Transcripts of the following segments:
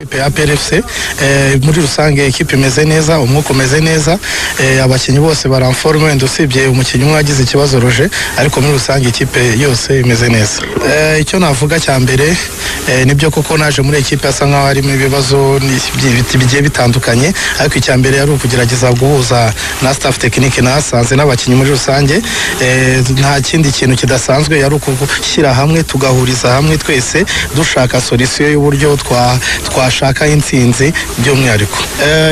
ikipe ya PRFC muri rusange ikipe imeze neza, umwuka umeze neza, abakinnyi bose baramforme ndusibye umukinnyi umwe wagize ikibazo Roger, ariko muri rusange ikipe yose imeze neza. Icyo navuga cya mbere nibyo koko naje muri ikipe asa nkaho harimo ibibazo bigiye bitandukanye, ariko icya mbere yari ukugerageza guhuza na staff technique nasanze n'abakinnyi muri rusange. Nta kindi kintu kidasanzwe, yari ukugushyira hamwe tugahuriza hamwe twese dushaka solution y'uburyo twashaka intsinzi by'umwihariko.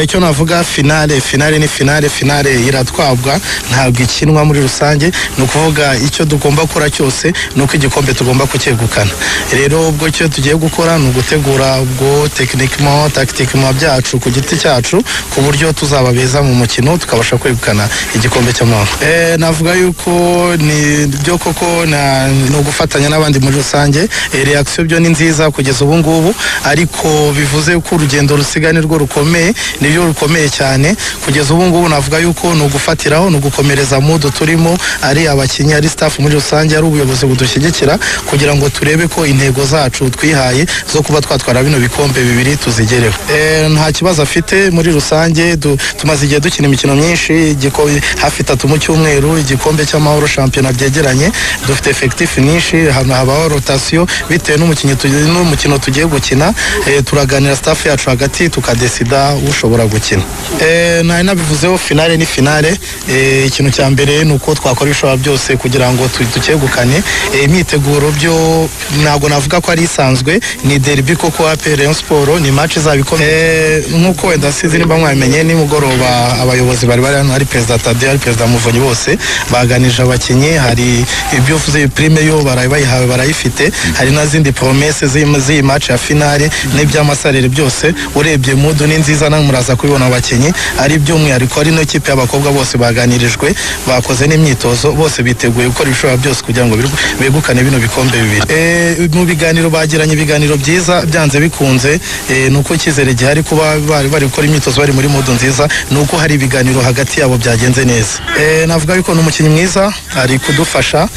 Icyo navuga finale ni finale iratwabwa, ntabwo ikinwa muri rusange, ni ukuvuga icyo tugomba gukora cyose ni uko igikombe tugomba kucyegukana. Rero ubwo icyo tugiye gukora ni ugutegura ubwo techniquement tactiquement byacu ku giti cyacu ku buryo tuzaba beza mu mukino tukabasha kwegukana igikombe cy'amahoro. Navuga yuko ni byo koko no gufatanya n'abandi muri rusange. Reaction byo ni nziza kugeza ubu ngubu, ariko bivuze ko urugendo rusigane rwo rukomeye, nibyo rukomeye cyane kugeza ubu ngubu. Navuga yuko no gufatiraho no gukomereza mudo turimo, ari abakinnyi ari staff muri rusange, ari ubuyobozi budushyigikira kugira ngo turebe ko intego zacu twihaye zo kuba twatwara bino bikombe bibiri tuzigereho. Nta kibazo afite muri rusange, tumaze igihe dukina imikino myinshi, hafi 3 mu cyumweru, igikombe cy'amahoro shampiyona byegeranye, dufite effectif nyinshi, habaho rotation bitewe n'umukino tugiye gukina. Turaganira staff yacu hagati tukadesida ushobora gukina. Nabivuzeho finale ni finale. Ikintu cya mbere ni uko twakora ibishobora byose kugira ngo tukegukane. Imyiteguro byo ntabwo navuga ko ari isanzwe, ni derby koko APR Rayon Sport, ni match zabikomeye. Nkuko wenda sizi nimba mwamenye nimugoroba abayobozi bari hano, ari President Tade, ari President Muvunyi, bose baganije abakinnyi. Hari ibyo vuze prime yo barayihawe barayifite, hari nazindi promesse z'iyi match ya finale n'iby'amasarere byose. Urebye mudu ni nziza, namwe muraza kubibona abakinnyi ari by'umwihariko, ari no kipe y'abakobwa bose baganirijwe, bakoze n'imyitozo, bose biteguye gukora ibishobora byose kugira ngo begukane bino bikombe bibiri. Mu biganiro bagiranye ibiganiro byiza, byanze bikunze nuko icyizere gihari kuba bari gukora imyitozo bari muri mudu nziza, nuko hari ibiganiro hagati yabo byagenze neza. Navuga yuko n'umukinnyi mwiza ari kudufasha.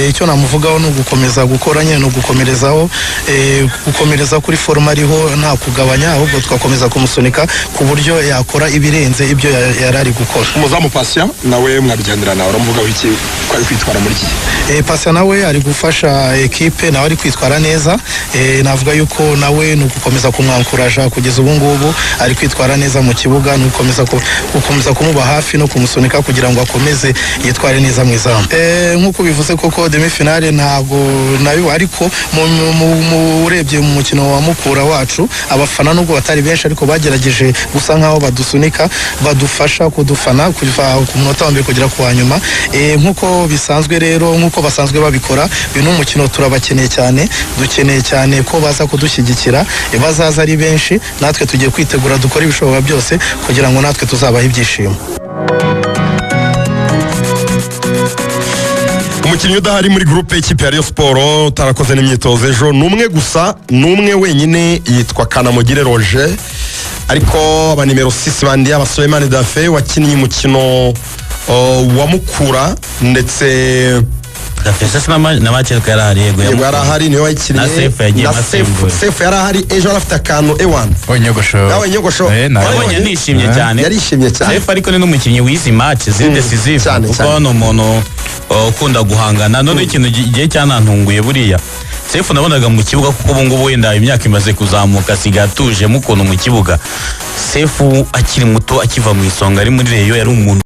Icyo namuvugaho ni ugukomeza gukora nyine, no gukomereza kuri forma ariho, nta kugabanya, ahubwo twakomeza kumusunika ku buryo yakora ibirenze ibyo yari ari gukora. Umuzamu Patient nawe mwabigenderana, uramuvuga wiki ko ari kwitwara muri iki? Patient nawe ari gufasha equipe, nawe ari kwitwara neza. Navuga yuko nawe ni ugukomeza kumwankuraja kugeza ubu ngubu, ari kwitwara neza mu kibuga, ni ugukomeza kumuba hafi no kumusunika kugira ngo akomeze yitware neza mu izamu. Nkuko bivuze koko demi finale ntabwo nayo, ariko urebye mu mukino wa Mukura wacu, abafana nubwo batari benshi ariko bagerageje gusa nkaho badusunika, badufasha kudufana kuva ku munota wa mbere kugera ku wa nyuma. Nkuko bisanzwe rero, nkuko basanzwe babikora, uyu umukino turabakeneye cyane, dukeneye cyane ko baza kudushyigikira, bazaza ari benshi, natwe tugiye kwitegura dukora ibishobora byose kugira ngo natwe tuzabahe ibyishimo. Umukinnyi udahari muri groupe y'ikipe ya Rayon Sport utarakoze n'imyitozo ejo numwe gusa, numwe wenyine, yitwa Kanamugire Roger, ariko aba nimero 6 bandi Abasolemani Dafe wakinnye umukino wa Mukura ndetse Dafese na macereka yarahari, yego yarahari, niwe wayikinnye na Sefu yagiye Sefu yarahari ejo, arafite akantu ewan Nyogosho nabonye nishimye cyane, yarishimye cyane. Sefu ariko ni n'umukinnyi w'izi match z'indecisive, kuko ni umuntu ukunda guhangana. None ikintu gihe cyanantunguye buriya Sefu nabonaga mu kibuga, kuko ubu ngubu wenda imyaka imaze kuzamuka, asigaye atuje mukuntu mu kibuga. Sefu akiri muto akiva mu isonga ari muri Rayon, yari umuntu